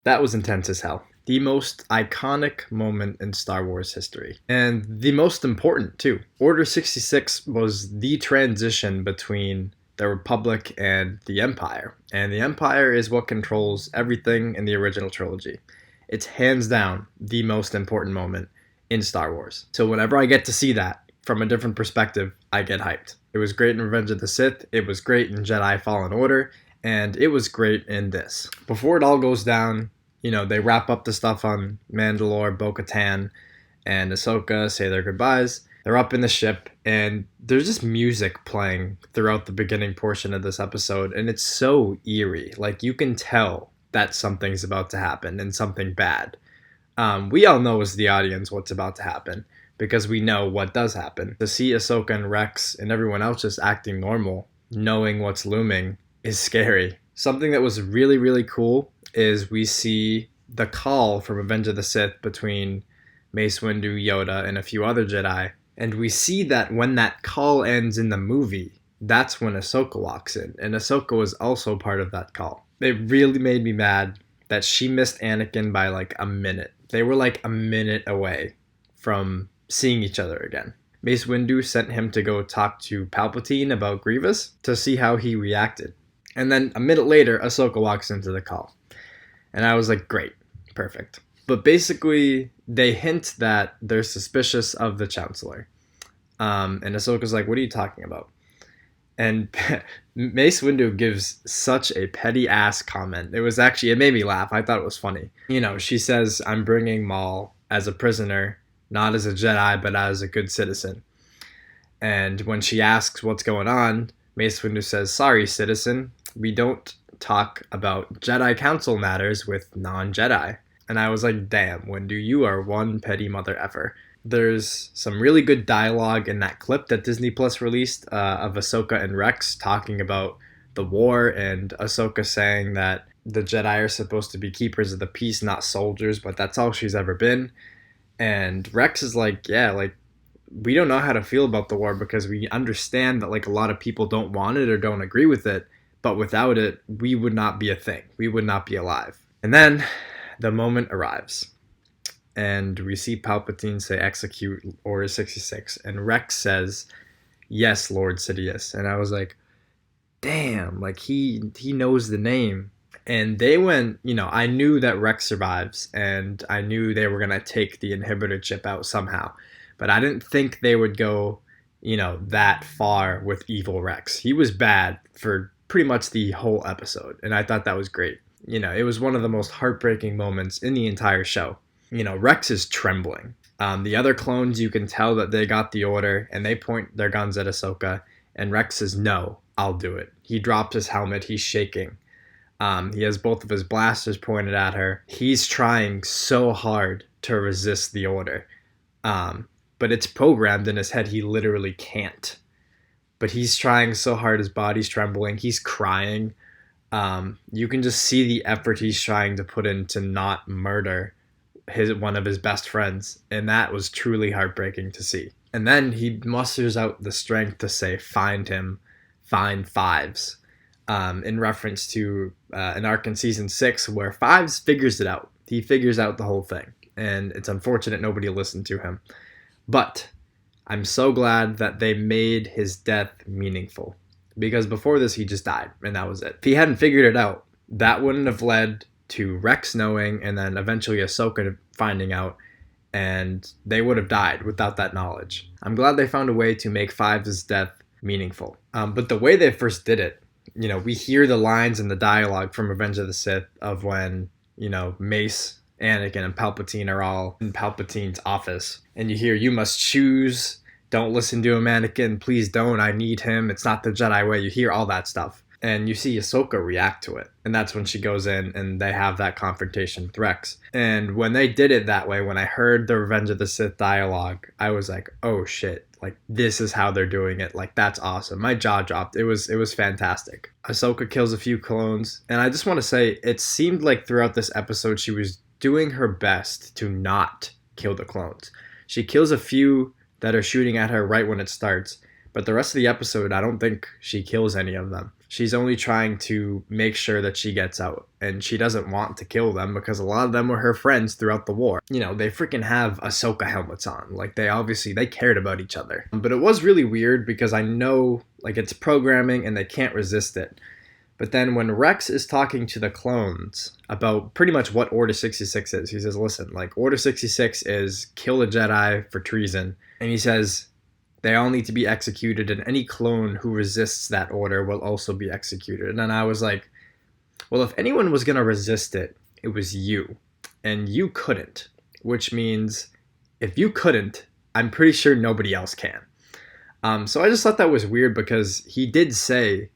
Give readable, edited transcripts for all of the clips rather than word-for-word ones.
That was intense as hell. The most iconic moment in Star Wars history. And the most important, too. Order 66 was the transition between the Republic and the Empire. And the Empire is what controls everything in the original trilogy. It's hands down the most important moment in Star Wars. So whenever I get to see that from a different perspective, I get hyped. It was great in Revenge of the Sith, it was great in Jedi Fallen Order, and it was great in this. Before it all goes down, they wrap up the stuff on Mandalore, Bo-Katan, and Ahsoka say their goodbyes. They're up in the ship, and there's just music playing throughout the beginning portion of this episode, and it's so eerie. Like, you can tell that something's about to happen and something bad. We all know as the audience what's about to happen because we know what does happen. To see Ahsoka and Rex and everyone else just acting normal, knowing what's looming, is scary. Something that was really, really cool is we see the call from Revenge of the Sith between Mace Windu, Yoda, and a few other Jedi. And we see that when that call ends in the movie, that's when Ahsoka walks in. And Ahsoka was also part of that call. It really made me mad that she missed Anakin by like a minute. They were like a minute away from seeing each other again. Mace Windu sent him to go talk to Palpatine about Grievous to see how he reacted. And then a minute later, Ahsoka walks into the call. And I was like, great, perfect. But basically, they hint that they're suspicious of the Chancellor. And Ahsoka's like, what are you talking about? And Mace Windu gives such a petty ass comment. It made me laugh. I thought it was funny. She says, I'm bringing Maul as a prisoner, not as a Jedi, but as a good citizen. And when she asks what's going on, Mace Windu says, sorry, citizen, we don't talk about Jedi Council matters with non-Jedi. And I was like, damn, Windu, you are one petty mother effer. There's some really good dialogue in that clip that Disney Plus released of Ahsoka and Rex talking about the war, and Ahsoka saying that the Jedi are supposed to be keepers of the peace, not soldiers, but that's all she's ever been. And Rex is like, yeah, like, we don't know how to feel about the war because we understand that like a lot of people don't want it or don't agree with it, but without it, we would not be a thing. We would not be alive. And then the moment arrives, and we see Palpatine say, execute Order 66, and Rex says, yes, Lord Sidious. And I was like, damn, like he knows the name. And they went, I knew that Rex survives, and I knew they were going to take the inhibitor chip out somehow. But I didn't think they would go, that far with evil Rex. He was bad for pretty much the whole episode, and I thought that was great. It was one of the most heartbreaking moments in the entire show. Rex is trembling. The other clones, you can tell that they got the order, and they point their guns at Ahsoka, and Rex says, no, I'll do it. He drops his helmet, he's shaking. He has both of his blasters pointed at her. He's trying so hard to resist the order. But it's programmed in his head, he literally can't. But he's trying so hard, his body's trembling, he's crying. You can just see the effort he's trying to put in to not murder one of his best friends, and that was truly heartbreaking to see. And then he musters out the strength to say, find him, find Fives, in reference to an arc in season 6 where Fives figures it out. He figures out the whole thing, and it's unfortunate nobody listened to him. But I'm so glad that they made his death meaningful, because before this he just died, and that was it. If he hadn't figured it out, that wouldn't have led to Rex knowing, and then eventually Ahsoka finding out, and they would have died without that knowledge. I'm glad they found a way to make Fives' death meaningful. But the way they first did it, we hear the lines in the dialogue from Revenge of the Sith of when, Mace, Anakin, and Palpatine are all in Palpatine's office, and you hear, you must choose, don't listen to him, Anakin, please don't, I need him, it's not the Jedi way. You hear all that stuff. And you see Ahsoka react to it. And that's when she goes in and they have that confrontation with Rex. And when they did it that way, when I heard the Revenge of the Sith dialogue, I was like, oh shit, like this is how they're doing it. Like that's awesome. My jaw dropped. It was fantastic. Ahsoka kills a few clones. And I just want to say, it seemed like throughout this episode, she was doing her best to not kill the clones. She kills a few that are shooting at her right when it starts. But the rest of the episode, I don't think she kills any of them. She's only trying to make sure that she gets out, and she doesn't want to kill them because a lot of them were her friends throughout the war. You know, they freaking have Ahsoka helmets on. Like, they cared about each other. But it was really weird because I know, like, it's programming and they can't resist it. But then when Rex is talking to the clones about pretty much what Order 66 is, he says, listen, like, Order 66 is kill a Jedi for treason. And he says, they all need to be executed, and any clone who resists that order will also be executed. And then I was like, well, if anyone was going to resist it, it was you. And you couldn't. Which means if you couldn't, I'm pretty sure nobody else can. So I just thought that was weird because he did say,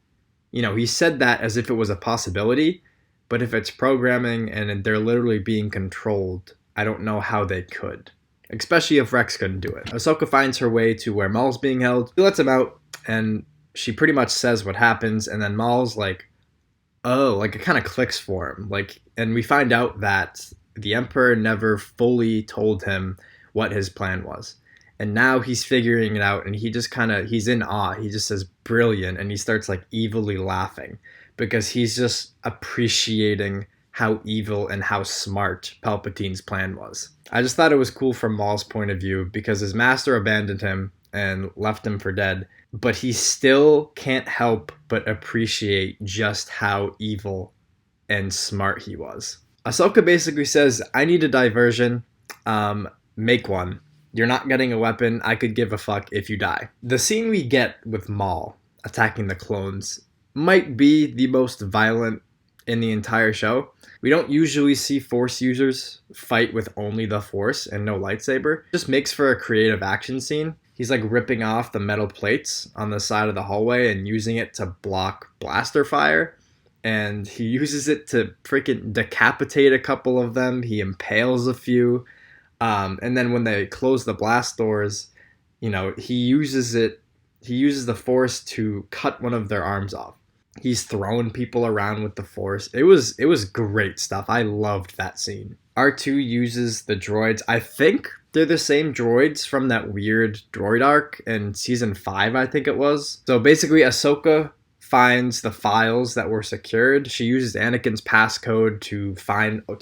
you know, he said that as if it was a possibility. But if it's programming and they're literally being controlled, I don't know how they could. Especially if Rex couldn't do it. Ahsoka finds her way to where Maul's being held. She lets him out, and she pretty much says what happens, and then Maul's like, oh, like it kind of clicks for him. Like, and we find out that the Emperor never fully told him what his plan was. And now he's figuring it out, and he just he's in awe. He just says, brilliant, and he starts like evilly laughing because he's just appreciating how evil and how smart Palpatine's plan was. I just thought it was cool from Maul's point of view because his master abandoned him and left him for dead, but he still can't help but appreciate just how evil and smart he was. Ahsoka basically says, I need a diversion, make one. You're not getting a weapon, I could give a fuck if you die. The scene we get with Maul attacking the clones might be the most violent in the entire show. We don't usually see Force users fight with only the Force and no lightsaber. It just makes for a creative action scene. He's like ripping off the metal plates on the side of the hallway and using it to block blaster fire. And he uses it to freaking decapitate a couple of them. He impales a few. And then when they close the blast doors, you know, he uses the Force to cut one of their arms off. He's throwing people around with the Force. It was great stuff. I loved that scene. R2 uses the droids. I think they're the same droids from that weird droid arc in season 5, I think it was. So basically, Ahsoka finds the files that were secured. She uses Anakin's passcode to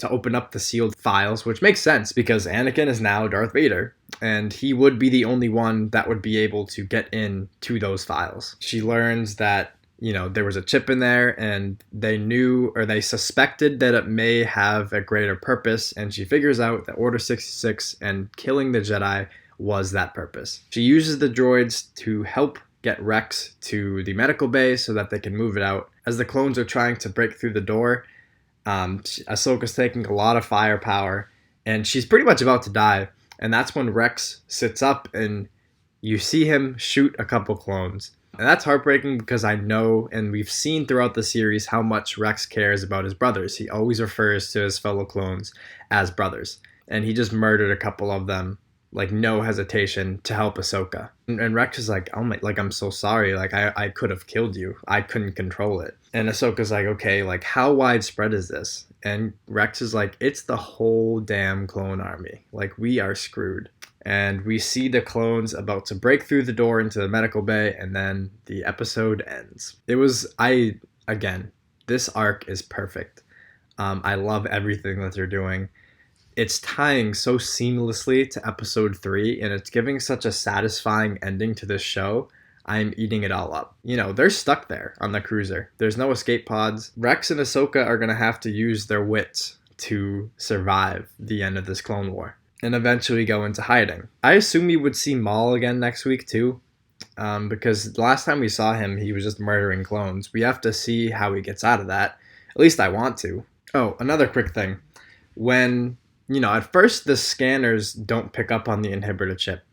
open up the sealed files, which makes sense because Anakin is now Darth Vader, and he would be the only one that would be able to get into those files. She learns that, you know, there was a chip in there, and they suspected that it may have a greater purpose, and she figures out that Order 66 and killing the Jedi was that purpose. She uses the droids to help get Rex to the medical bay so that they can move it out. As the clones are trying to break through the door, Ahsoka's taking a lot of firepower, and she's pretty much about to die, and that's when Rex sits up, and you see him shoot a couple clones. And that's heartbreaking because I know, and we've seen throughout the series, how much Rex cares about his brothers. He always refers to his fellow clones as brothers. And he just murdered a couple of them, like, no hesitation, to help Ahsoka. And Rex is like, oh my, like, I'm so sorry. Like, I could have killed you. I couldn't control it. And Ahsoka's like, okay, like, how widespread is this? And Rex is like, it's the whole damn clone army. Like, we are screwed. And we see the clones about to break through the door into the medical bay, and then the episode ends. This arc is perfect. I love everything that they're doing. It's tying so seamlessly to episode 3, and it's giving such a satisfying ending to this show. I'm eating it all up. You know, they're stuck there on the cruiser. There's no escape pods. Rex and Ahsoka are going to have to use their wits to survive the end of this Clone War and eventually go into hiding. I assume we would see Maul again next week too, because the last time we saw him, he was just murdering clones. We have to see how he gets out of that. At least I want to. Oh, another quick thing. When, you know, at first the scanners don't pick up on the inhibitor chip,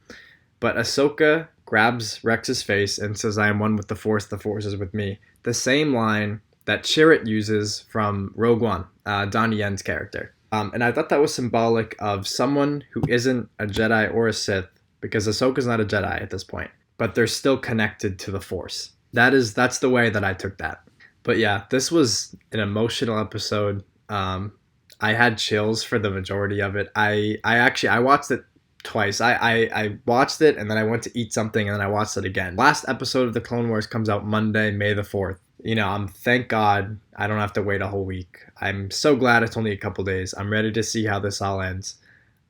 but Ahsoka grabs Rex's face and says, I am one with the Force is with me. The same line that Chirrut uses from Rogue One, Donnie Yen's character. And I thought that was symbolic of someone who isn't a Jedi or a Sith, because Ahsoka's not a Jedi at this point, but they're still connected to the Force. That's the way that I took that. But yeah, this was an emotional episode. I had chills for the majority of it. I watched it twice. I watched it, and then I went to eat something, and then I watched it again. Last episode of the Clone Wars comes out Monday, May the 4th. Thank God I don't have to wait a whole week. I'm so glad it's only a couple days. I'm ready to see how this all ends.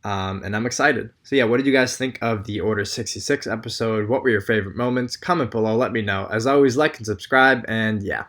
And I'm excited. So, yeah, what did you guys think of the Order 66 episode? What were your favorite moments? Comment below, let me know. As always, like and subscribe, and yeah.